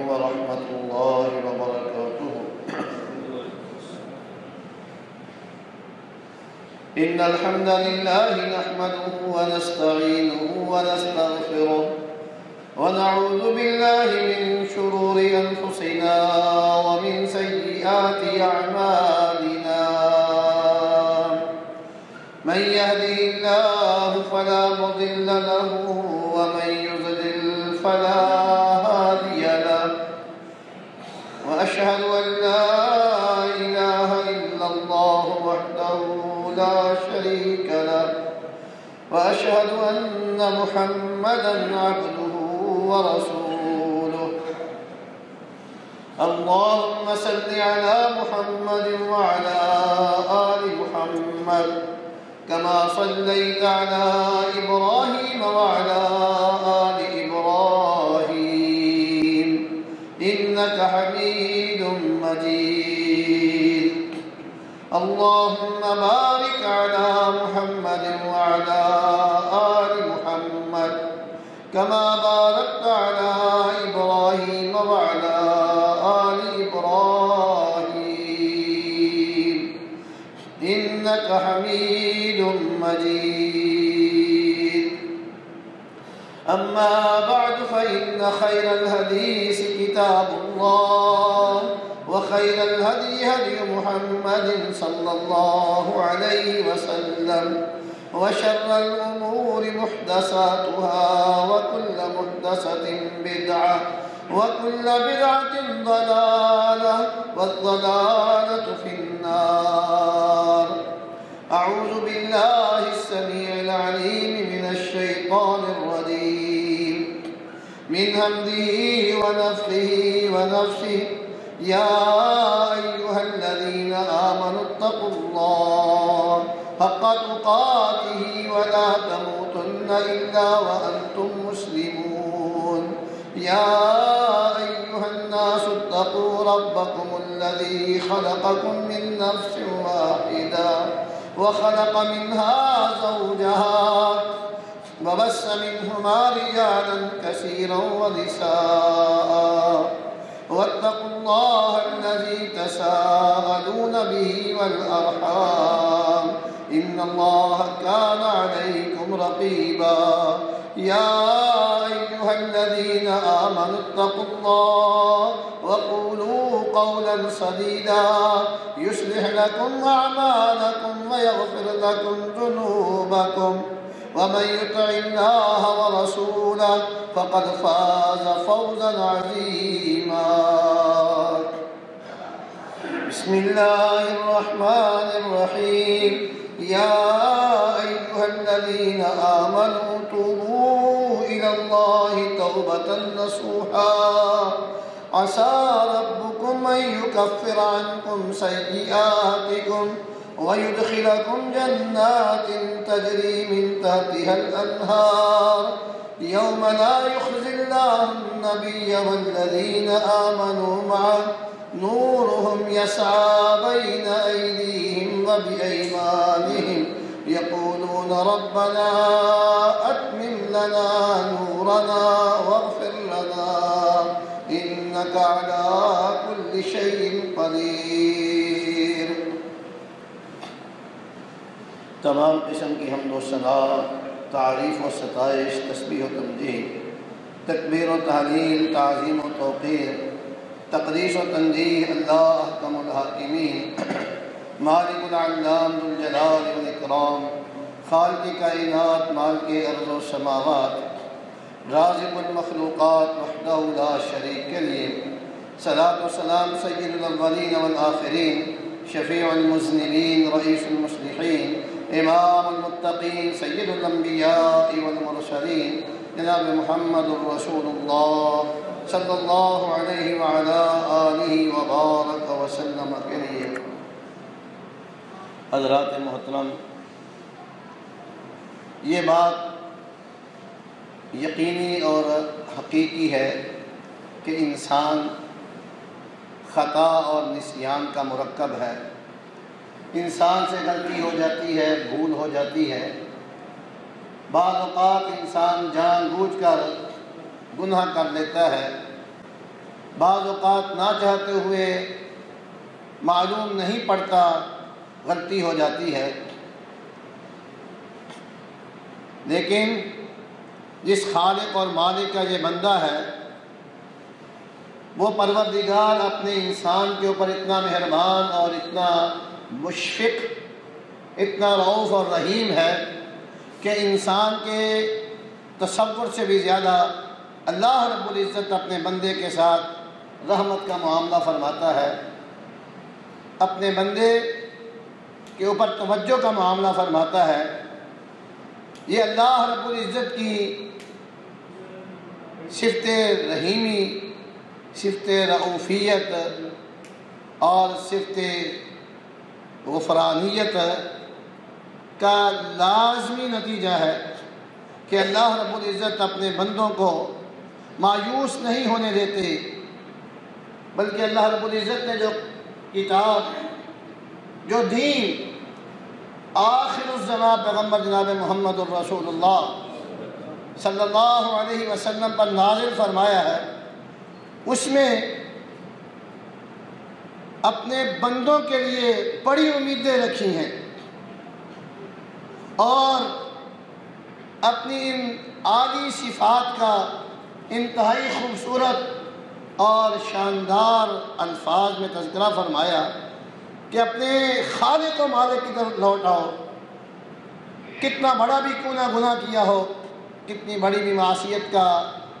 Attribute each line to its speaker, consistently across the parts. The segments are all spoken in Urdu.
Speaker 1: ورحمة الله وبركاته. إن الحمد لله نحمده ونستعينه ونستغفره ونعوذ بالله من شرور أنفسنا ومن سيئات أعمالنا. من يهده الله فلا مضل له ومن يضلل فلا هادي له. وأشهد أن لا إله إلا الله وحده لا شريك له وأشهد أن محمدا عبده ورسوله. اللهم صل على محمد وعلى آل محمد كما صليت على إبراهيم وعلى آل إبراهيم إنك حميد مجيد. اللهم بارك على محمد وعلى آل محمد كما باركت على إبراهيم وعلى آل إبراهيم إنك حميد مجيد. أما بعد فإن خير الحديث كتاب الله وخير الهدي هدي محمد صلى الله عليه وسلم وشر الأمور محدثاتها وكل محدثة بدعة وكل بدعة ضلالة والضلالة في النار. أعوذ بالله السميع العليم من الشيطان الرجيم من همزه ونفخه ونفسه. يا أيها الذين آمنوا اتقوا الله حق تقاته ولا تموتن إلا وأنتم مسلمون. يا أيها الناس اتقوا ربكم الذي خلقكم من نفس واحدة وخلق منها زوجها وبث منهما رجالا كثيرا ونساء. واتقوا الله الذي تساءلون به والأرحام إن الله كان عليكم رقيبا. يا أيها الذين آمنوا اتقوا الله وقولوا قولا سديدا يصلح لكم أعمالكم ويغفر لكم ذنوبكم ومن يطع الله ورسوله فقد فاز فوزا عظيما. بسم الله الرحمن الرحيم. يا أيها الذين آمنوا توبوا إلى الله توبة نصوحا عسى ربكم أن يكفر عنكم سيئاتكم ويدخلكم جنات تجري من تحتها الأنهار يوم لا يخزي الله النبي والذين آمنوا معه نورهم يسعى بين أيديهم وبأيمانهم يقولون ربنا أتمم لنا نورنا واغفر لنا إنك على كل شيء قدير. تمام قسم کی حمد و ثنا، تعریف و ستائش، تسبیح و تمجید، تکبیر و تحلیل، تعظیم و توقیر، تقدیس و تنزیہ اللہ احکم الحاکمین، مالک العلام ذو الجلال والاکرام، خالق کائنات، مالک ارض و سماوات، رازق المخلوقات وحدہ لا شریک لیہ. صلاۃ و سلام سید الاولین والآخرین، شفیع المذنبین، رئیس المصلحین، امام المتقین، سید الانبیاء والمرسلین، جناب محمد رسول اللہ صلی اللہ علیہ وعلا آلہ وبارک وسلم کے لیے. حضرات محترم، یہ بات یقینی اور حقیقی ہے کہ انسان خطا اور نسیان کا مرکب ہے. انسان سے غلطی ہو جاتی ہے، بھول ہو جاتی ہے. بعض اوقات انسان جان بوجھ کر گناہ کر لیتا ہے، بعض اوقات نہ چاہتے ہوئے معلوم نہیں پڑتا غلطی ہو جاتی ہے، لیکن جس خالق اور مالک کا یہ بندہ ہے وہ پروردگار اپنے انسان کے اوپر اتنا مہربان اور اتنا مشفق، اتنا رؤوف اور رحیم ہے کہ انسان کے تصور سے بھی زیادہ اللہ رب العزت اپنے بندے کے ساتھ رحمت کا معاملہ فرماتا ہے، اپنے بندے کے اوپر توجہ کا معاملہ فرماتا ہے۔ یہ اللہ رب العزت کی صفت رحیمی، صفت رؤوفیت اور صفت غفرانیت کا لازمی نتیجہ ہے کہ اللہ رب العزت اپنے بندوں کو مایوس نہیں ہونے دیتے، بلکہ اللہ رب العزت نے جو کتاب، جو دین آخر الزمان پیغمبر جناب محمد الرسول اللہ صلی اللہ علیہ وسلم پر نازل فرمایا ہے، اس میں اپنے بندوں کے لیے بڑی امیدیں رکھی ہیں اور اپنی ان عالی صفات کا انتہائی خوبصورت اور شاندار الفاظ میں تذکرہ فرمایا کہ اپنے خالق و مالک کی طرف لوٹ آؤ، کتنا بڑا بھی کیوں نہ گناہ کیا ہو، کتنی بڑی بھی معصیت کا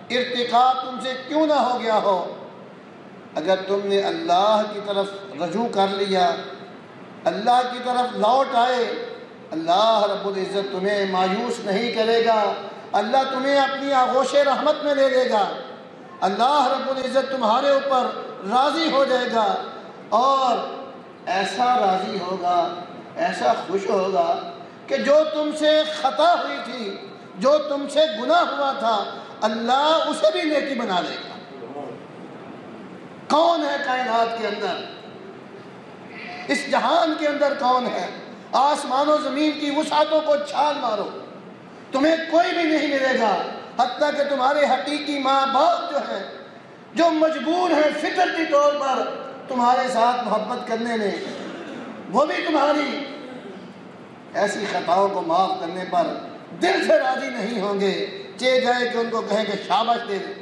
Speaker 1: ارتکاب تم سے کیوں نہ ہو گیا ہو، اگر تم نے اللہ کی طرف رجوع کر لیا، اللہ کی طرف لوٹ آئے، اللہ رب العزت تمہیں مایوس نہیں کرے گا، اللہ تمہیں اپنی آغوش رحمت میں لے لے گا، اللہ رب العزت تمہارے اوپر راضی ہو جائے گا اور ایسا راضی ہوگا، ایسا خوش ہوگا کہ جو تم سے خطا ہوئی تھی، جو تم سے گناہ ہوا تھا، اللہ اسے بھی نیکی بنا دے گا۔ کون ہے کائنات کے اندر، اس جہان کے اندر کون ہے؟ آسمان و زمین کی وسعتوں کو چھال مارو، تمہیں کوئی بھی نہیں ملے گا، حتیٰ کہ تمہارے حقیقی ماں باپ جو ہیں، جو مجبور ہیں فطرتی طور پر تمہارے ساتھ محبت کرنے میں، وہ بھی تمہاری ایسی خطاؤں کو معاف کرنے پر دل سے راضی نہیں ہوں گے، چاہے جائے کہ ان کو کہیں کہ شاباش دے دیں۔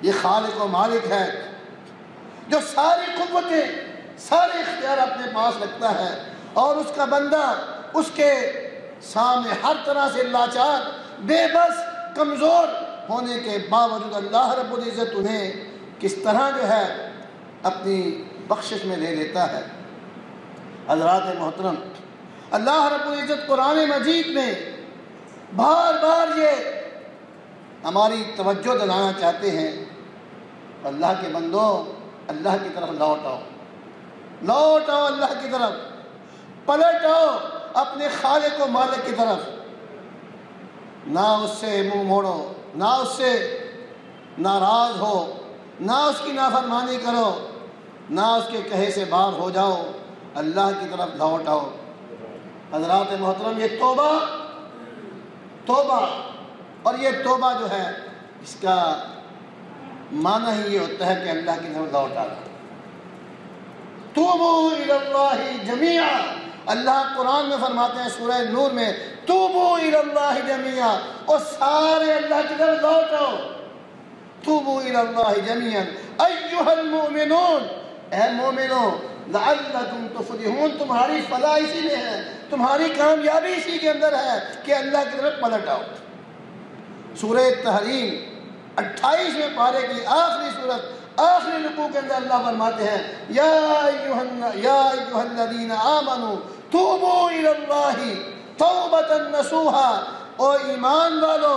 Speaker 1: یہ خالق و مالک ہے جو ساری قوتیں، سارے اختیار اپنے پاس رکھتا ہے اور اس کا بندہ اس کے سامنے ہر طرح سے لاچار، بے بس، کمزور ہونے کے باوجود اللہ رب العزت انہیں کس طرح جو ہے اپنی بخشش میں لے لیتا ہے۔ حضرات محترم، اللہ رب العزت قرآن مجید میں بار بار یہ ہماری توجہ دلانا چاہتے ہیں، اللہ کے بندوں، اللہ کی طرف لوٹ آؤ، لوٹ آؤ اللہ کی طرف، پلٹ آؤ اپنے خالق و مالک کی طرف، نہ اس سے منہ موڑو، نہ اس سے ناراض ہو، نہ اس کی نافرمانی کرو، نہ اس کے کہے سے باہر ہو جاؤ، اللہ کی طرف لوٹ آؤ۔ حضرات محترم، یہ توبہ اور یہ توبہ جو ہے اس کا معنی ہی یہ ہوتا ہے کہ اللہ کی طرف لوٹ آنا۔ توبوا الی اللہ جمیعا، اللہ قرآن میں فرماتے ہیں سورہ نور میں، توبوا الی اللہ جمیعا، اور سارے اللہ کی طرف لوٹ آؤ۔ توبوا الی اللہ جمیعا ایھا المؤمنون، اے مومنو، لعلکم تفلحون، تمہاری فلاح اسی میں ہے، تمہاری کامیابی اسی کے اندر ہے کہ اللہ کی طرف پلٹ آؤ۔ سورہ تحریم 28ویں پارے کی آخری صورت، آخری رکوع کے اندر اللہ فرماتے ہیں، یا ایھا الذین آمنوا توبوا الی اللہ توبۃ نصوحا، او ایمان والو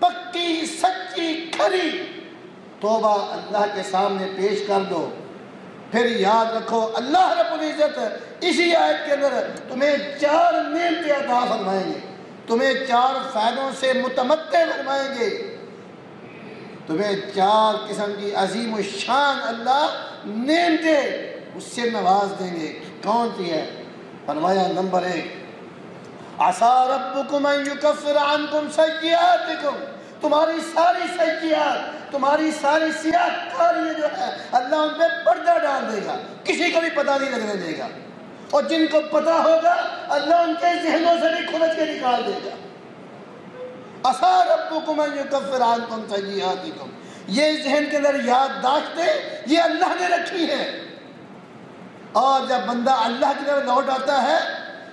Speaker 1: پکی سچی کھری توبہ اللہ کے سامنے پیش کر دو۔ پھر یاد رکھو اللہ رب العزت اسی آیت کے اندر تمہیں 4 نعمتیں عطا فرمائیں گے، تمہیں 4 فائدوں سے متمتع فرمائیں گے، تمہیں 4 قسم کی عظیم الشان اللہ نعمتیں اس سے نواز دیں گے۔ کون سی ہے؟ فرمایا نمبر 1، عَسَىٰ رَبُّكُمْ أَن يُكَفِّرَ عَنْكُمْ سَيِّئَاتِكُمْ، تمہاری ساری سیئات تمہاری ساری سیاہ کاریاں جو ہے اللہ ان پہ پردہ ڈال دے گا، کسی کو بھی پتہ نہیں لگنے دے گا، اور جن کو پتہ ہوگا اللہ ان کے ذہنوں سے بھی کھرچ کے نکال دے گا۔ عسیٰ ربکم ان یکفر عنکم سیئاتکم، یہ ذہن کے اندر یادداشتیں یہ اللہ نے رکھی ہے، اور جب بندہ اللہ کی طرف لوٹ آتا ہے،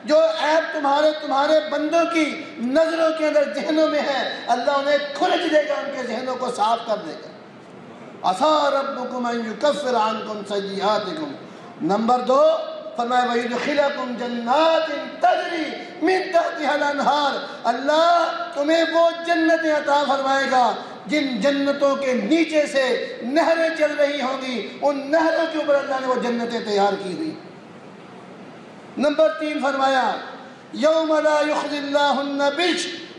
Speaker 1: جو عیب تمہارے بندوں کی نظروں کے اندر ذہنوں میں ہے، اللہ انہیں کھرچ دے گا، ان کے ذہنوں کو صاف کر دے گا۔ عسیٰ ربکم ان یکفر عنکم سیئاتکم۔ نمبر 2 فرمایا وَيُدْخِلَكُمْ جَنَّاتٍ تَجْرِي مِن تَحْتِهَا الْأَنْهَارُ، اللہ تمہیں وہ جنتیں عطا فرمائے گا جن جنتوں کے نیچے سے نہریں چل رہی ہوں گی، ان نہروں کے اوپر اللہ نے وہ جنتیں تیار کی ہوئی۔ نمبر 3 فرمایا یوم لا یخزی اللہ النبی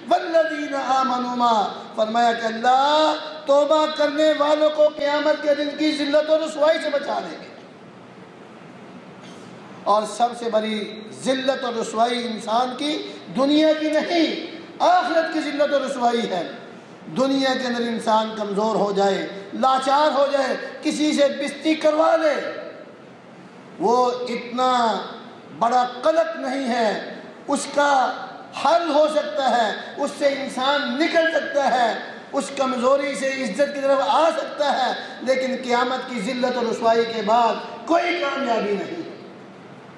Speaker 1: والذین آمنوا معہ، فرمایا کہ اللہ توبہ کرنے والوں کو قیامت کے دن کی ذلت و رسوائی سے بچا لیں گے۔ اور سب سے بڑی ذلت اور رسوائی انسان کی دنیا کی نہیں، آخرت کی ذلت اور رسوائی ہے۔ دنیا کے اندر انسان کمزور ہو جائے، لاچار ہو جائے، کسی سے بستی کروا لے، وہ اتنا بڑا قلق نہیں ہے، اس کا حل ہو سکتا ہے، اس سے انسان نکل سکتا ہے، اس کمزوری سے عزت کی طرف آ سکتا ہے، لیکن قیامت کی ذلت اور رسوائی کے بعد کوئی کامیابی نہیں۔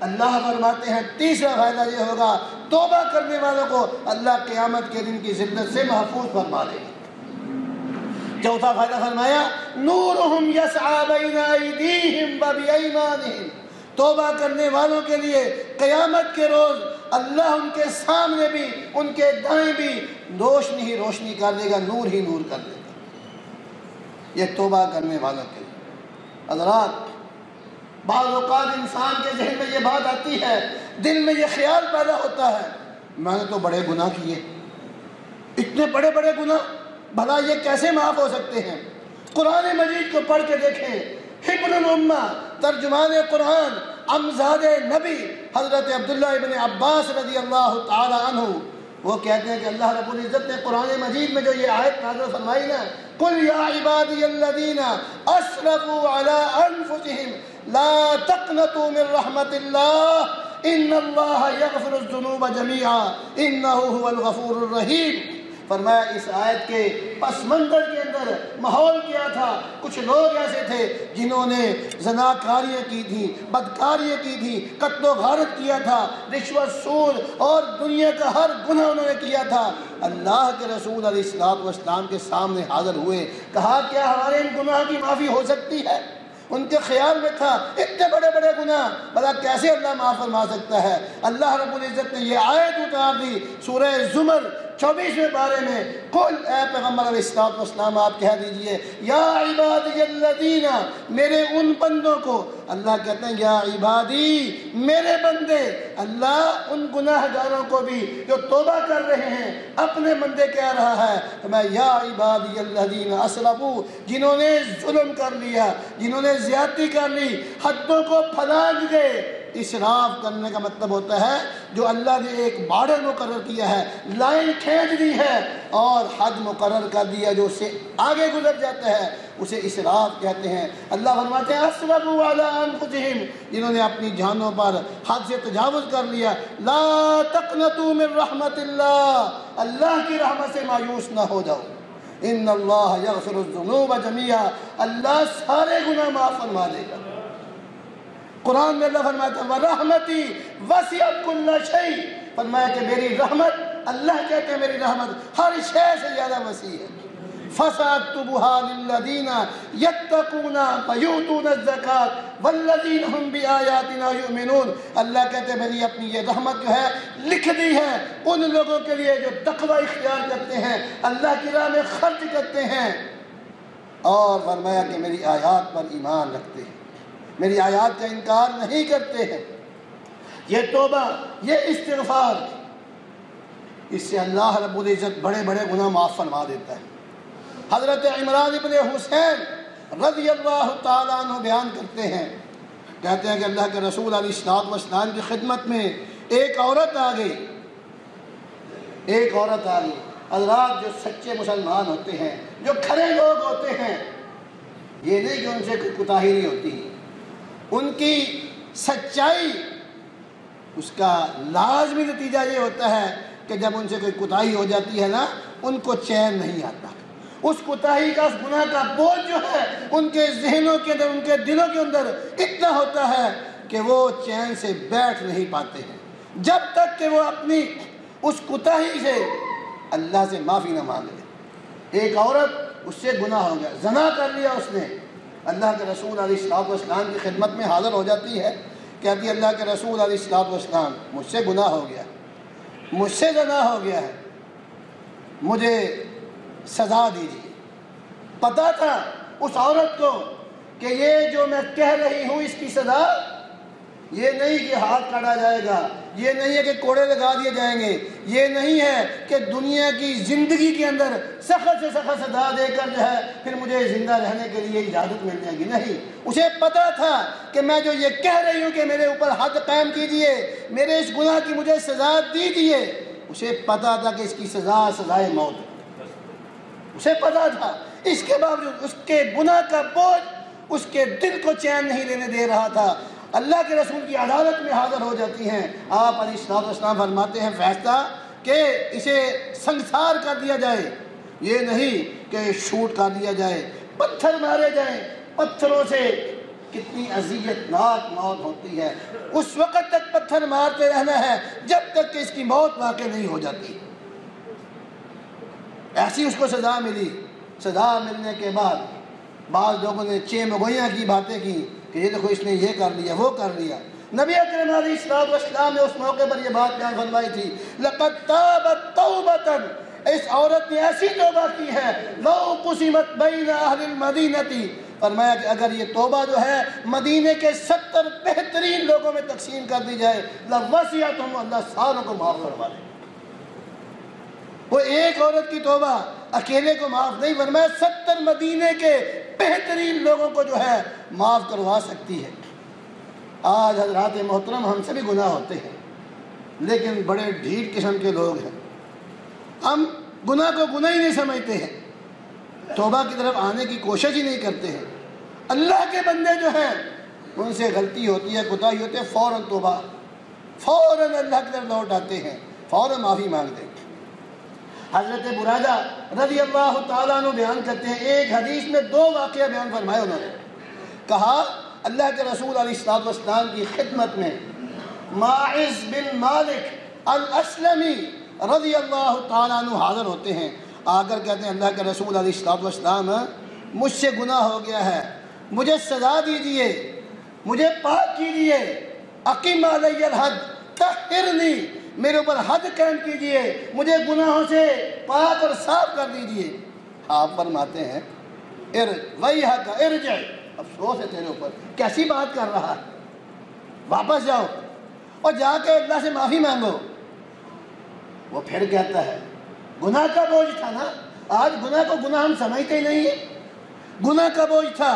Speaker 1: اللہ فرماتے ہیں تیسرا فائدہ یہ ہوگا توبہ کرنے والوں کو اللہ قیامت کے دن کی ذلت سے محفوظ فرما دے گا۔ چوتھا فائدہ فرمایا نورہم یسعی بین ایدیہم و بایمانہم، توبہ کرنے والوں کے لیے قیامت کے روز اللہ ان کے سامنے بھی ان کے دائیں بھی روشنی ہی روشنی کر دے گا، نور ہی نور کر دے گا۔ یہ توبہ کرنے والوں کے لیے۔ حضرات بعض اوقات انسان کے ذہن میں یہ بات آتی ہے، دل میں یہ خیال پیدا ہوتا ہے میں نے تو بڑے گناہ کیے، اتنے بڑے بڑے گناہ، بھلا یہ کیسے معاف ہو سکتے ہیں؟ قرآن مجید کو پڑھ کے دیکھیں، حبر الامہ ترجمان قرآن امزاد نبی حضرت عبداللہ ابن عباس رضی اللہ تعالی عنہ، وہ کہتے ہیں کہ اللہ رب العزت نے قرآن مجید میں جو یہ آیت نازل فرمائی نا، قُلْ يَا عِبَادِيَ الَّذِينَ أَسْرَفُوا عَلَىٰ أَنفُسِهِمْ لَا تَقْنَطُوا مِن رَحْمَةِ اللَّهِ إِنَّ اللَّهَ يَغْفِرُ الذُّنُوبَ جَمِيعًا إِنَّهُ هُوَ الْغَفُورُ الرَّحِيمُ۔ فرمایا اس آیت کے پس منظر کے اندر ماحول کیا تھا، کچھ لوگ ایسے تھے جنہوں نے زناکاریاں کی تھی، بدکاریاں کی تھی، قتل و غارت کیا تھا، رشوت سود اور دنیا کا ہر گناہ انہوں نے کیا تھا۔ اللہ کے رسول علیہ السلام کے سامنے حاضر ہوئے، کہا کیا ہمارے ان گناہ کی معافی ہو سکتی ہے؟ ان کے خیال میں تھا اتنے بڑے بڑے گناہ بھلا کیسے اللہ معاف فرما سکتا ہے؟ اللہ رب العزت نے یہ آیت اتار دی سورہ زمر 24ویں پارے میں، قل اے پیغمبر علیہ السلام آپ کہہ دیجئے یا عبادی الذین، میرے ان بندوں کو، اللہ کہتے ہیں یا عبادی میرے بندے، اللہ ان گناہ گاروں کو بھی جو توبہ کر رہے ہیں اپنے بندے کہہ رہا ہے، کہ میں یا عبادی الذین اسرفوا، جنہوں نے ظلم کر لیا، جنہوں نے زیادتی کر لی، حدوں کو پھلانگ گئے۔ اسراف کرنے کا مطلب ہوتا ہے جو اللہ نے ایک بارڈر مقرر کیا ہے، لائن کھینچ دی ہے اور حد مقرر کر دیا جو اس سے آگے گزر جاتا ہے، اسے اسراف کہتے ہیں۔ اللہ فرماتے ہیں اسرفوا علی انفسہم، جنہوں نے اپنی جانوں پر حد سے تجاوز کر لیا۔ لا تقنطوا من رحمت اللہ، اللہ کی رحمت سے مایوس نہ ہو جاؤ۔ ان اللہ یغفر الذنوب جميعا، اللہ سارے گناہ معاف فرما دے گا۔ قرآن میں اللہ فرماتا ہے وَرَحْمَتِي وَسِعَتْ كُلَّ شَيْءٍ، فرمایا کہ میری رحمت، اللہ کہتے ہیں میری رحمت ہر شے سے زیادہ وسیع ہے۔ فَسَأَكْتُبُهَا لِلَّذِينَ يَتَّقُونَ وَيُؤْتُونَ الزَّكَاةَ وَالَّذِينَ هُمْ بِآيَاتِنَا يُؤْمِنُونَ، اللہ کہتے ہیں میری اپنی یہ رحمت جو ہے لکھ دی ہے ان لوگوں کے لیے جو تقوی اختیار کرتے ہیں، اللہ کی راہ میں خرچ کرتے ہیں، اور فرمایا کہ میری آیات پر ایمان رکھتے ہیں، میری آیات کا انکار نہیں کرتے ہیں۔ یہ توبہ، یہ استغفار، اس سے اللہ رب العزت بڑے بڑے گناہ معاف فرما دیتا ہے۔ حضرت عمران ابن حسین رضی اللہ تعالیٰ عنہ بیان کرتے ہیں، کہتے ہیں کہ اللہ کے رسول علیہ السلام کی خدمت میں ایک عورت آ گئی، ایک عورت آ گئی، حضرات جو سچے مسلمان ہوتے ہیں، جو کھڑے لوگ ہوتے ہیں، یہ نہیں کہ ان سے کوئی کوتاہی نہیں ہوتی، ان کی سچائی اس کا لازمی نتیجہ یہ ہوتا ہے کہ جب ان سے کوئی کوتاہی ہو جاتی ہے نا، ان کو چین نہیں آتا۔ اس کوتاہی کا، اس گناہ کا بوجھ جو ہے ان کے ذہنوں کے اندر، ان کے دلوں کے اندر اتنا ہوتا ہے کہ وہ چین سے بیٹھ نہیں پاتے ہیں جب تک کہ وہ اپنی اس کوتاہی سے اللہ سے معافی نہ مانگ لے۔ ایک عورت، اس سے گناہ ہو گیا، زنا کر لیا اس نے، اللہ کے رسول علیہ الصلوۃ والسلام کی خدمت میں حاضر ہو جاتی ہے، کہتی ہے اللہ کے رسول علیہ الصلوۃ والسلام مجھ سے گناہ ہو گیا، مجھ سے زنا ہو گیا ہے، مجھے سزا دیجیے۔ پتہ تھا اس عورت کو کہ یہ جو میں کہہ رہی ہوں اس کی سزا یہ نہیں کہ ہاتھ کاٹا جائے گا، یہ نہیں ہے کہ کوڑے لگا دیے جائیں گے، یہ نہیں ہے کہ دنیا کی زندگی کے اندر سخت سے سخت سزا دے کر جو ہے پھر مجھے زندہ رہنے کے لیے اجازت مل جائے گی، نہیں۔ اسے پتہ تھا کہ میں جو یہ کہہ رہی ہوں کہ میرے اوپر حد قائم کیجئے، میرے اس گناہ کی مجھے سزا دیجئے، اسے پتہ تھا کہ اس کی سزا سزائے موت ہے، اسے پتہ تھا۔ اس کے باوجود اس کے گناہ کا بوجھ اس کے دل کو چین نہیں لینے دے رہا تھا۔ اللہ کے رسول کی عدالت میں حاضر ہو جاتی ہیں، آپ علیہ الصلوۃ والسلام فرماتے ہیں فیصلہ کہ اسے سنگسار کر دیا جائے، یہ نہیں کہ شوٹ کر دیا جائے، پتھر مارے جائیں۔ پتھروں سے کتنی اذیت ناک موت ہوتی ہے، اس وقت تک پتھر مارتے رہنا ہے جب تک کہ اس کی موت واقع نہیں ہو جاتی۔ ایسی اس کو سزا ملی۔ سزا ملنے کے بعد بعض لوگوں نے چیمگوئیاں کی باتیں کی کہ یہ دیکھو اس نے یہ کر لیا، وہ کر لیا۔ نبی اکرم علیہ الصلوۃ والسلام نے اس موقع پر یہ بات بیان فرمائی تھی، لقد تابت توبۃ، اس عورت نے ایسی توبہ کی ہے، لو قسمت بین اہل المدینہ، فرمایا کہ اگر یہ توبہ جو ہے مدینے کے 70 بہترین لوگوں میں تقسیم کر دی جائے، لوسعتہم، اللہ ساروں کو معاف کروا دے۔ وہ ایک عورت کی توبہ اکیلے کو معاف نہیں، فرمایا 70 مدینے کے بہترین لوگوں کو جو ہے معاف کروا سکتی ہے۔ آج حضرات محترم ہم سے بھی گناہ ہوتے ہیں، لیکن بڑے ڈھیٹ قسم کے لوگ ہیں، ہم گناہ کو گناہ ہی نہیں سمجھتے ہیں، توبہ کی طرف آنے کی کوشش ہی نہیں کرتے ہیں۔ اللہ کے بندے جو ہیں ان سے غلطی ہوتی ہے، کوتاہی ہوتی ہے، فوراً توبہ، فوراً اللہ کی طرف لوٹ آتے ہیں، فوراً معافی مانگتے ہیں۔ حضرت برادہ رضی اللہ تعالیٰ عنہ بیان کرتے ہیں، ایک حدیث میں 2 واقعہ بیان فرمائے انہوں نے، کہا اللہ کے رسول علیہ الصلوۃ والسلام کی خدمت میں ماعز بن مالک الاسلمی رضی اللہ تعالیٰ عنہ حاضر ہوتے ہیں، آ کر کہتے ہیں اللہ کے رسول علیہ الصلوۃ والسلام مجھ سے گناہ ہو گیا ہے، مجھے سزا دیجئے، مجھے پاک کیجئے، اقیم علی الحد طہرنی، میرے اوپر حد قائم کیجئے، مجھے گناہوں سے پاک اور صاف کر دیجئے۔ آپ فرماتے ہیں ویحک ارجع، افسوس ہے تیرے اوپر، کیسی بات کر رہا ہے، واپس جاؤ اور جا کے اللہ سے معافی مانگو۔ وہ پھر کہتا ہے گناہ کا بوجھ تھا نا، آج گناہ کو گناہ ہم سمجھتے ہی نہیں ہیں، گناہ کا بوجھ تھا۔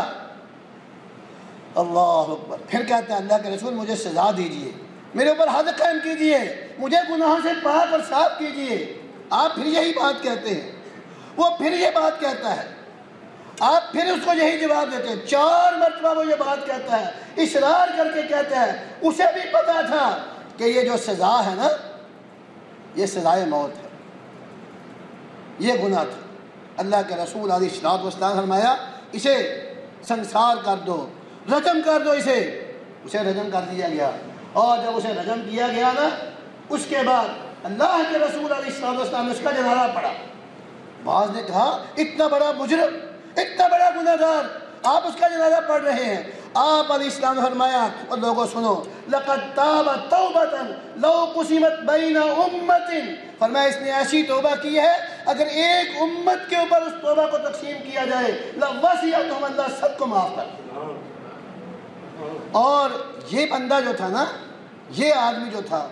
Speaker 1: اللہ اکبر، پھر کہتا ہے اللہ کے رسول مجھے سزا دیجئے، میرے اوپر حد قائم کیجئے، مجھے گناہوں سے پاک اور صاف کیجئے۔ آپ پھر یہی بات کہتے ہیں، وہ پھر یہ بات کہتا ہے، آپ پھر اس کو یہی جواب دیتے ہیں، 4 مرتبہ وہ یہ بات کہتا ہے، اصرار کر کے کہتا ہے، اسے بھی پتا تھا کہ یہ جو سزا ہے نا یہ سزائے موت ہے، یہ گناہ تھا۔ اللہ کے رسول علیہ الصلوۃ والسلام فرمایا اسے سنسار کر دو، رجم کر دو، اسے رجم کر دیا گیا۔ اور جب اسے رجم کیا گیا نا، اس کے بعد اللہ کے رسول علیہ الصلوۃ والسلام نے اس کا جنازہ پڑھا۔ بعض نے کہا اتنا بڑا مجرم، اتنا بڑا گناہ گار، آپ اس کا جنازہ پڑھ رہے ہیں۔ آپ علیہ السلام نے فرمایا، اور لوگوں سنو، لقد تاب توبۃ لو قسمت بین امۃ، فرمایا اس نے ایسی توبہ کی ہے اگر ایک امت کے اوپر اس توبہ کو تقسیم کیا جائے لوسعتہم، اللہ سب کو معاف کر دے۔ اور یہ بندہ جو تھا نا، یہ آدمی جو تھا،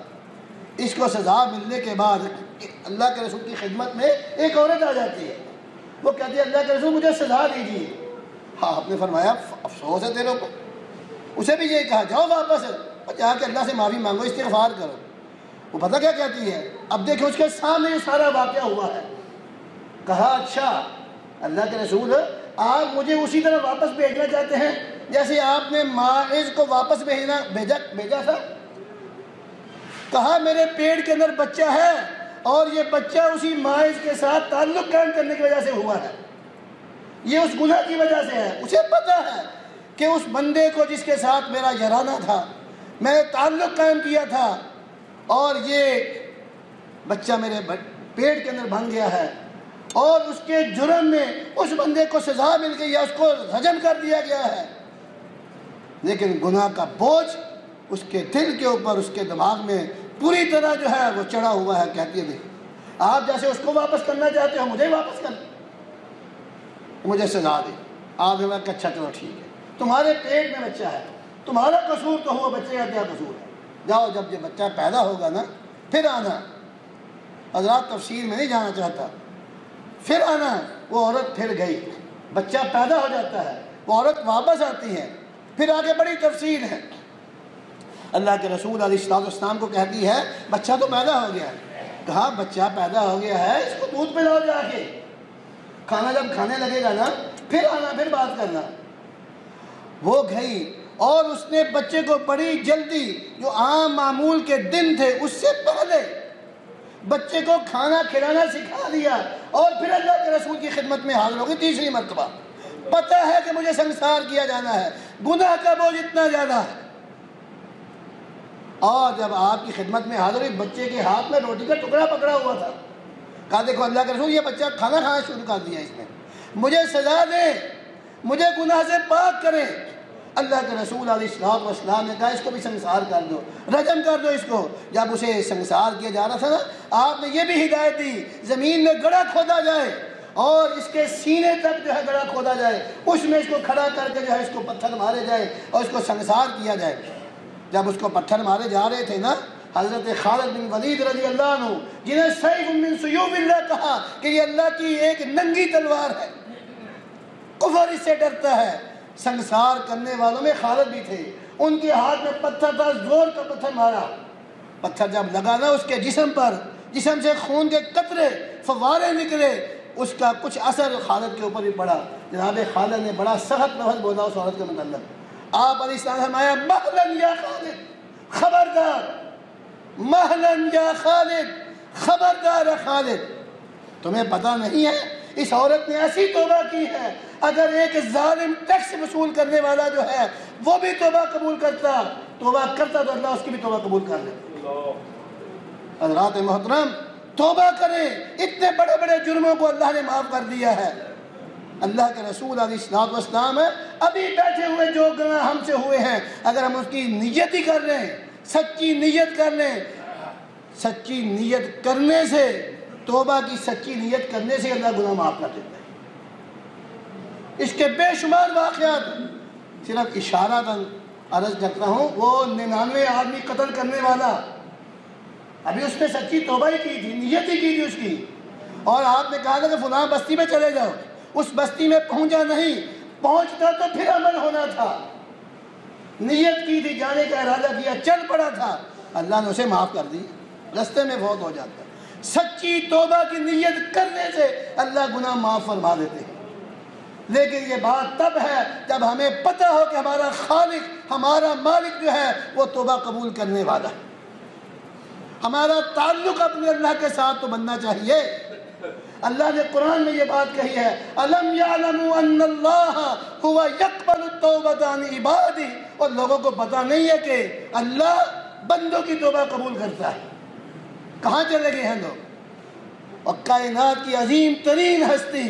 Speaker 1: اس کو سزا ملنے کے بعد اللہ کے رسول کی خدمت میں ایک عورت آ جاتی ہے، وہ کہتی ہے اللہ کے رسول مجھے سزا دیجیے۔ ہاں، آپ نے فرمایا افسوس ہے تیرے اوپر، اسے بھی یہی کہا جاؤ واپس اور جا کے اللہ سے معافی مانگو، استغفار کرو۔ وہ پتہ کیا کہتی ہے، اب دیکھیں اس کے سامنے یہ سارا واقعہ ہوا ہے، کہا اچھا اللہ کے رسول آپ مجھے اسی طرح واپس بھیجنا چاہتے ہیں جیسے آپ نے ماعز کو واپس بھیجا تھا؟ کہا میرے پیٹ کے اندر بچہ ہے اور یہ بچہ اسی ماعز کے ساتھ تعلق قائم کرنے کی وجہ سے ہوا ہے، یہ اس گناہ کی وجہ سے ہے۔ اسے پتہ ہے کہ اس بندے کو جس کے ساتھ میرا یارانہ تھا، میں نے تعلق قائم کیا تھا اور یہ بچہ میرے پیٹ کے اندر بن گیا ہے اور اس کے جرم میں اس بندے کو سزا مل گئی ہے، اس کو رجم کر دیا گیا ہے، لیکن گناہ کا بوجھ اس کے دل کے اوپر، اس کے دماغ میں پوری طرح جو ہے وہ چڑھا ہوا ہے۔ کہتی ہے نہیں آپ جیسے اس کو واپس کرنا چاہتے ہو مجھے واپس کر، مجھے سزا دے۔ آپ نے کہا اچھا چلو ٹھیک ہے، تمہارے پیٹ میں بچہ ہے، تمہارا قصور تو ہوا، بچے کا کیا قصور ہے، جاؤ جب یہ بچہ پیدا ہوگا نا پھر آنا۔ حضرات تفسیر میں نہیں جانا چاہتا، پھر آنا۔ وہ عورت پھر گئی، بچہ پیدا ہو جاتا ہے، وہ عورت واپس آتی ہے، پھر آگے بڑی تفصیل ہے۔ اللہ کے رسول علیہ السلام کو کہتی ہے بچہ تو پیدا ہو گیا ہے۔ کہا بچہ پیدا ہو گیا ہے، اس کو دودھ پلاؤ جا کے، کھانا جب کھانے لگے گا نا پھر آنا، پھر بات کرنا۔ وہ گئی اور اس نے بچے کو بڑی جلدی، جو عام معمول کے دن تھے اس سے پہلے بچے کو کھانا کھلانا سکھا دیا اور پھر اللہ کے رسول کی خدمت میں حاضر ہو گئی تیسری مرتبہ۔ پتہ ہے کہ مجھے سنسار کیا جانا ہے، گناہ کا بوجھ اتنا زیادہ ہے، اور جب آپ کی خدمت میں حاضر ہوئی بچے کے ہاتھ میں روٹی کا ٹکڑا پکڑا ہوا تھا۔ کہا دیکھو اللہ کے رسول یہ بچہ کھانا کھانا شروع کر دیا اس نے، مجھے سزا دیں، مجھے گناہ سے پاک کریں۔ اللہ کے رسول علیہ السلام نے کہا اس کو بھی سنسار کر دو، رجم کر دو اس کو۔ جب اسے سنسار کیا جا رہا تھا نا آپ نے یہ بھی ہدایت دی زمین میں گڑھا کھودا جائے اور اس کے سینے تک جو ہے گڑھا کھودا جائے، اس میں اس کو کھڑا کر کے جو ہے اس کو پتھر مارے جائے اور اس کو سنسار کیا جائے۔ جب اس کو پتھر مارے جا رہے تھے نا حضرت خالد بن ولید رضی اللہ عنہ، جنہیں سیف من سیوف اللہ کہا کہ یہ اللہ کی ایک ننگی تلوار ہے، کفر اس سے ڈرتا ہے، سنسار کرنے والوں میں خالد بھی تھے، ان کے ہاتھ میں پتھر تھا، زور کا پتھر مارا، پتھر جب لگا نا اس کے جسم پر، جسم سے خون کے قطرے فوارے نکلے، اس کا کچھ اثر خالد کے اوپر بھی پڑا۔ جناب خالد نے بڑا سخت لفظ بولا اس عورت کے متعلق۔ آپ علیہ السلام نے فرمایا مہلن یا خالد، خبردار، مہلن یا خالد، خبردار خالد، تمہیں پتہ نہیں ہے اس عورت نے ایسی توبہ کی ہے، اگر ایک ظالم ٹیکس وصول کرنے والا جو ہے وہ بھی توبہ قبول کرتا تو اللہ اس کی بھی توبہ قبول کر لیتا۔ حضرات محترم توبہ کریں، اتنے بڑے بڑے جرموں کو اللہ نے معاف کر دیا ہے۔ اللہ کے رسول علیہ السلام ابھی بیٹھے ہوئے جو گناہ ہم سے ہوئے ہیں اگر ہم اس کی نیت ہی کر لیں، سچی نیت کر لیں، سچی نیت کرنے سے، توبہ کی سچی نیت کرنے سے اللہ گناہ معاف کر دیتا ہے۔ اس کے بے شمار واقعات، صرف اشارہ عرض کرتا ہوں، وہ 99 آدمی قتل کرنے والا، ابھی اس نے سچی توبہ ہی کی تھی، نیت ہی کی تھی اس کی، اور آپ نے کہا تھا کہ فلاں بستی میں چلے جاؤ، اس بستی میں پہنچا نہیں، پہنچتا تو پھر عمل ہونا تھا، نیت کی تھی، جانے کا ارادہ کیا، چل پڑا تھا، اللہ نے اسے معاف کر دی، رستے میں فوت ہو جاتا ہے۔ سچی توبہ کی نیت کرنے سے اللہ گناہ معاف فرما دیتے ہیں، لیکن یہ بات تب ہے جب ہمیں پتہ ہو کہ ہمارا خالق، ہمارا مالک جو ہے وہ توبہ قبول کرنے والا ہے۔ ہمارا تعلق اپنے اللہ کے ساتھ تو بننا چاہیے۔ اللہ نے قرآن میں یہ بات کہی ہے الم یعلموا ان اللہ هو یقبل التوبۃ عن عبادہ، اور لوگوں کو پتہ نہیں ہے کہ اللہ بندوں کی توبہ قبول کرتا ہے۔ کہاں چلے گئے ہیں لوگ؟ اور کائنات کی عظیم ترین ہستی،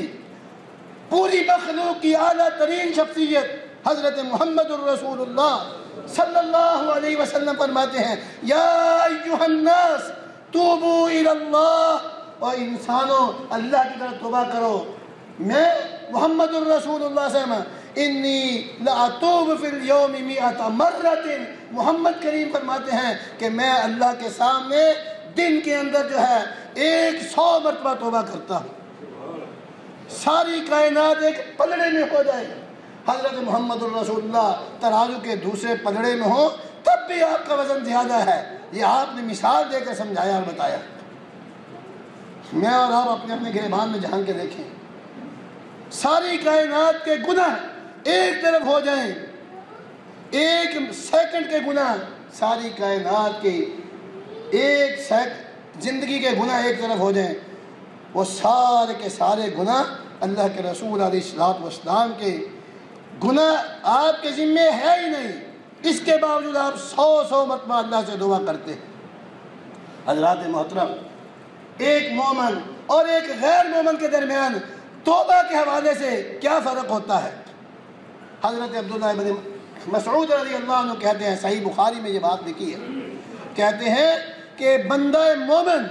Speaker 1: پوری مخلوق کی اعلیٰ ترین شخصیت حضرت محمد الرسول اللہ صلی اللہ علیہ وسلم فرماتے ہیں یا ایھا الناس توبوا الی اللہ، اور انسانوں اللہ کی طرف توبہ کرو۔ میں محمد الرسول اللہ صلی اللہ علیہ وسلم انی لاتوب فی اليوم 100 مرۃ، محمد کریم فرماتے ہیں کہ میں اللہ کے سامنے دن کے اندر جو ہے 100 مرتبہ توبہ کرتا ہوں۔ ساری کائنات ایک پلڑے میں ہو جائے، حضرت محمد الرسول اللہ ترازو کے دوسرے پلڑے میں ہو تب بھی آپ کا وزن زیادہ ہے۔ یہ آپ نے مثال دے کر سمجھایا اور بتایا۔ میں اور آپ اپنے اپنے گریبان میں جھانک کے دیکھیں، ساری کائنات کے گناہ ایک طرف ہو جائیں، ایک سیکنڈ کے گناہ، ساری کائنات کے ایک زندگی کے گناہ ایک طرف ہو جائیں، وہ سارے کے سارے گناہ اللہ کے رسول علیہ الصلوۃ والسلام کے گناہ آپ کے ذمے ہے ہی نہیں، اس کے باوجود آپ 100 مرتبہ اللہ سے دعا کرتے ہیں۔ حضرات محترم، ایک مومن اور ایک غیر مومن کے درمیان توبہ کے حوالے سے کیا فرق ہوتا ہے؟ حضرت عبداللہ بن مسعود رضی اللہ عنہ کہتے ہیں، صحیح بخاری میں یہ بات لکھی ہے، کہتے ہیں کہ بندہ مومن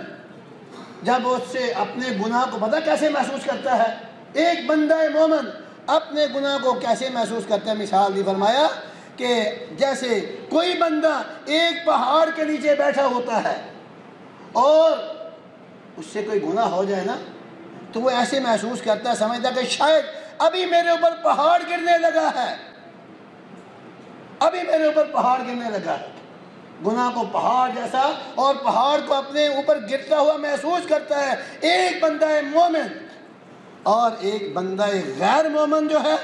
Speaker 1: جب اس سے اپنے گناہ کو پتہ کیسے محسوس کرتا ہے، ایک بندہ مومن اپنے گناہ کو کیسے محسوس کرتا ہے، مثال دی فرمایا کہ جیسے کوئی بندہ ایک پہاڑ کے نیچے بیٹھا ہوتا ہے اور اس سے کوئی گناہ ہو جائے نا تو وہ ایسے محسوس کرتا ہے، سمجھتا کہ شاید ابھی میرے اوپر پہاڑ گرنے لگا ہے، ابھی میرے اوپر پہاڑ گرنے لگا ہے، گناہ کو پہاڑ جیسا اور پہاڑ کو اپنے اوپر گرتا ہوا محسوس کرتا ہے ایک بندہ مومن۔ اور ایک بندہ غیر مومن جو ہے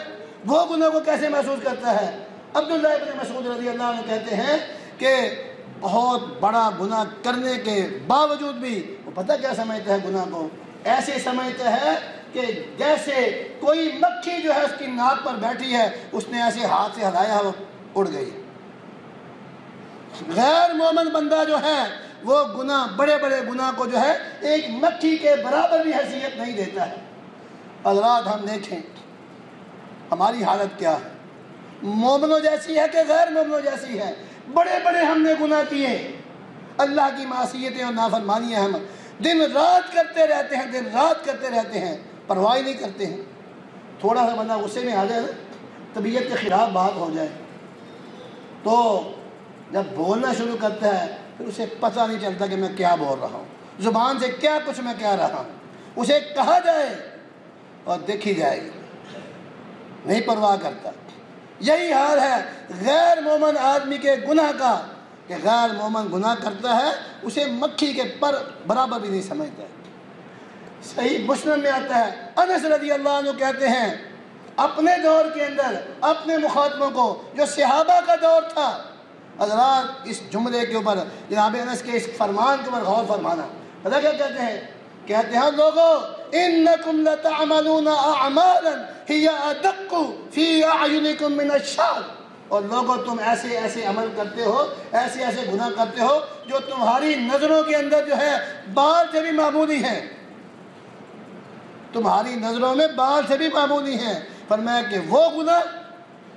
Speaker 1: وہ گناہ کو کیسے محسوس کرتا ہے؟ عبداللہ ابن مسعود رضی اللہ عنہ کہتے ہیں کہ بہت بڑا گناہ کرنے کے باوجود بھی وہ پتہ کیا سمجھتا ہے، گناہ کو ایسے سمجھتا ہے کہ جیسے کوئی مکھی جو ہے اس کی ناک پر بیٹھی ہے، اس نے ایسے ہاتھ سے ہلایا وہ اڑ گئی۔ غیر مومن بندہ جو ہے وہ گناہ، بڑے بڑے گناہ کو جو ہے ایک مکھی کے برابر بھی حیثیت نہیں دیتا ہے۔ حضرات ہم دیکھیں ہماری حالت کیا ہے، مومنوں جیسی ہے کہ غیر مومنوں جیسی ہے؟ بڑے بڑے ہم نے گناہ کیے، اللہ کی معصیتیں اور نافرمانیاں ہم دن رات کرتے رہتے ہیں، دن رات کرتے رہتے ہیں، پرواہ نہیں کرتے ہیں۔ تھوڑا سا بندہ غصے میں آ جائے نا، طبیعت کے خلاف بات ہو جائے تو جب بولنا شروع کرتا ہے پھر اسے پتہ نہیں چلتا کہ میں کیا بول رہا ہوں، زبان سے کیا کچھ میں کہہ رہا ہوں، اسے کہا جائے اور دیکھی جائے گی، نہیں پرواہ کرتا۔ یہی حال ہے غیر مومن آدمی کے گناہ کا، کہ غیر مومن گناہ کرتا ہے اسے مکھی کے پر برابر بھی نہیں سمجھتا ہے۔ صحیح مسلم میں آتا ہے، انس رضی اللہ عنہ کہتے ہیں اپنے دور کے اندر اپنے مخاطبوں کو، جو صحابہ کا دور تھا، حضرات اس جملے کے اوپر جناب انس کے اس فرمان کے اوپر غور فرمانا، پتہ کیا کہتے ہیں؟ کہتے ہیں لوگو انکم لتعملون اعمالا ہی ادق فی اعینکم من الشعر، اور لوگو تم ایسے ایسے عمل کرتے ہو، ایسے ایسے گناہ کرتے ہو جو تمہاری نظروں کے اندر جو ہے بال سے بھی معمولی ہیں، تمہاری نظروں میں بال سے بھی معمولی ہیں۔ فرمایا کہ وہ گناہ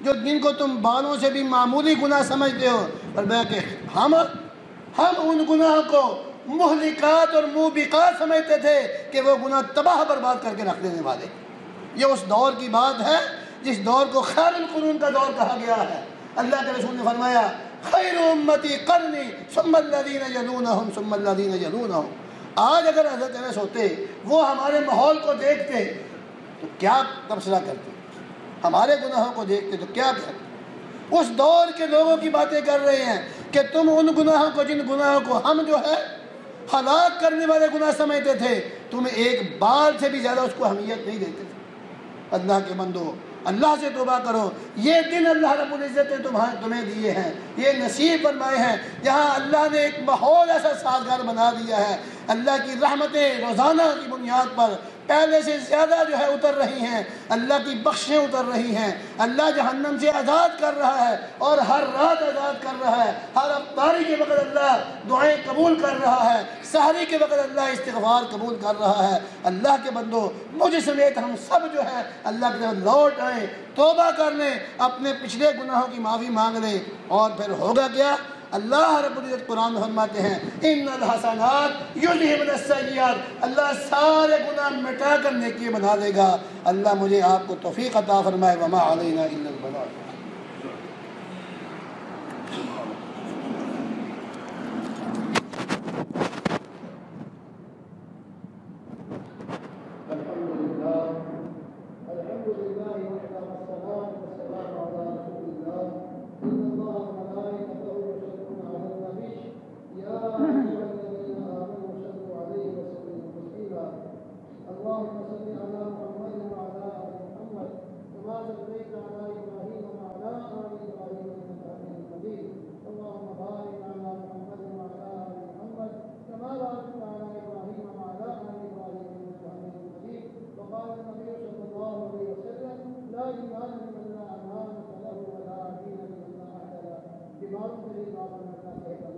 Speaker 1: جو جن کو تم بالوں سے بھی معمولی گناہ سمجھتے ہو، فرمایا کہ ہم ان گناہوں کو مہلکات اور موبقات سمجھتے تھے کہ وہ گناہ تباہ برباد کر کے رکھ دینے والے۔ یہ اس دور کی بات ہے جس دور کو خیر القرون کا دور کہا گیا ہے۔ اللہ کے رسول نے فرمایا خیر امتی قرنی ثم الذین یلونہم ثم الذین یلونہم۔ آج اگر حضرت انس ہوتے، وہ ہمارے ماحول کو دیکھتے تو کیا تبصرہ کرتے، ہمارے گناہوں کو دیکھتے تو کیا کرتے؟ اس دور کے لوگوں کی باتیں کر رہے ہیں کہ تم ان گناہوں کو، جن گناہوں کو ہم جو ہے ہلاک کرنے والے گناہ سمجھتے تھے، تم ایک بال سے بھی زیادہ اس کو اہمیت نہیں دیتے تھے۔ اللہ کے بندو، اللہ سے توبہ کرو، یہ دن اللہ رب العزت نے تمہیں دیے ہیں، یہ نصیب فرمائے ہیں، جہاں اللہ نے ایک ماحول ایسا سازگار بنا دیا ہے، اللہ کی رحمتیں روزانہ کی بنیاد پر پہلے سے زیادہ جو ہے اتر رہی ہیں، اللہ کی بخشیں اتر رہی ہیں، اللہ جہنم سے آزاد کر رہا ہے اور ہر رات آزاد کر رہا ہے، ہر افطاری کے وقت اللہ دعائیں قبول کر رہا ہے، سحری کے وقت اللہ استغفار قبول کر رہا ہے۔ اللہ کے بندو، مجھے سمیت ہم سب جو ہے اللہ کی طرف لوٹ آئیں، توبہ کر لیں، اپنے پچھلے گناہوں کی معافی مانگ لیں، اور پھر ہوگا کیا؟ اللہ رب العزت قرآن میں فرماتے ہیں ان الحسنات یذہبن السیئات، اللہ سارے گناہ مٹا کر نیکی بنا دے گا۔ اللہ مجھے آپ کو توفیق عطا فرمائے، وما علینا الا البلاغ۔
Speaker 2: دعا کرنا چاہتے ہیں